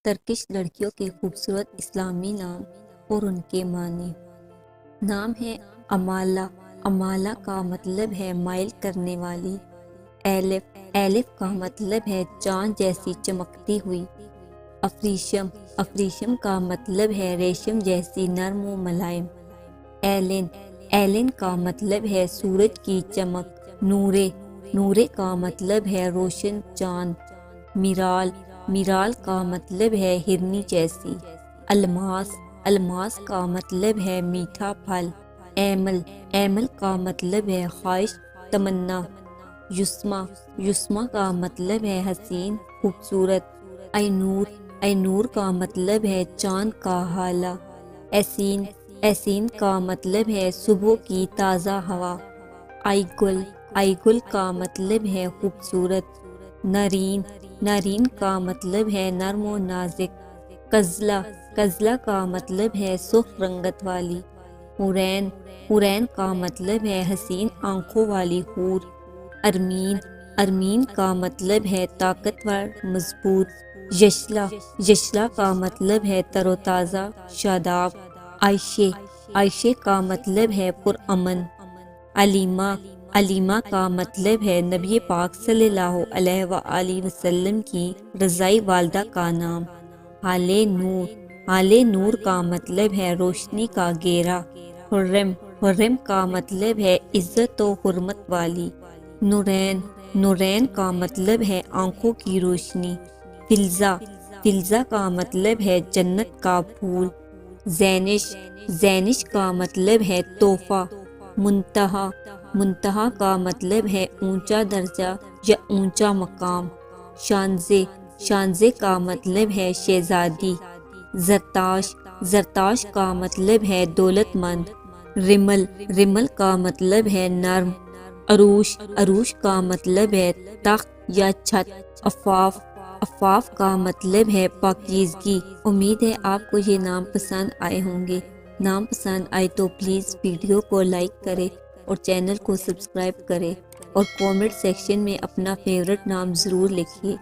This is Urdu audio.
ترکش لڑکیوں کے خوبصورت اسلامی نام اور ان کے معنی۔ نام ہے امالہ۔ امالہ کا مطلب ہے مائل کرنے والی۔ ایلف۔ ایلف کا مطلب ہے چاند جیسی چمکتی ہوئی۔ افریشم۔ افریشم کا مطلب ہے ریشم جیسی نرم و ملائم۔ ایلن۔ ایلن کا مطلب ہے سورج کی چمک۔ نورے۔ نورے کا مطلب ہے روشن چاند۔ میرال۔ میرال کا مطلب ہے ہرنی جیسی۔ الماس۔ الماس کا مطلب ہے میٹھا پھل۔ ایمل۔ ایمل کا مطلب ہے خواہش تمنا۔ یسما۔ یسما کا مطلب ہے حسین خوبصورت۔ اینور۔ اینور کا مطلب ہے چاند کا ہالہ۔ ایسین۔ ایسین کا مطلب ہے صبح کی تازہ ہوا۔ آئی گل۔ آئی گل کا مطلب ہے خوبصورت۔ نرین۔ نرین کا مطلب ہے نرم و نازک۔ قزلہ۔ قزلہ کا مطلب ہے سرخ رنگت والی۔ حورین۔ حورین کا مطلب ہے حسین آنکھوں والی حور۔ ارمین۔ ارمین کا مطلب ہے طاقتور مضبوط۔ یشلا۔ یشلا کا مطلب ہے تر و تازہ شاداب۔ عائشہ۔ عائشہ کا مطلب ہے پرامن۔ علیمہ۔ علیمہ کا مطلب ہے نبی پاک صلی اللہ علیہ وآلہ وسلم کی رضائی والدہ کا نام۔ حالِ نور۔ حالِ نور کا مطلب ہے روشنی کا گھیرا۔ حرم۔ حرم کا مطلب ہے عزت و حرمت والی۔ نورین۔ نورین کا مطلب ہے آنکھوں کی روشنی۔ فلزا۔ فلزا کا مطلب ہے جنت کا پھول۔ زینش۔ زینش کا مطلب ہے تحفہ۔ منتہا۔ منتہا کا مطلب ہے اونچا درجہ یا اونچا مقام۔ شانزے۔ شانزے کا مطلب ہے شہزادی۔ زرتاش۔ زرتاش کا مطلب ہے دولت مند۔ رمل۔ رمل کا مطلب ہے نرم۔ عروش۔ عروش کا مطلب ہے تخت یا چھت۔ عفاف۔ عفاف کا مطلب ہے پاکیزگی۔ امید ہے آپ کو یہ نام پسند آئے ہوں گے۔ نام پسند آئے تو پلیز ویڈیو کو لائک کریں اور چینل کو سبسکرائب کریں اور کومنٹ سیکشن میں اپنا فیورٹ نام ضرور لکھیے۔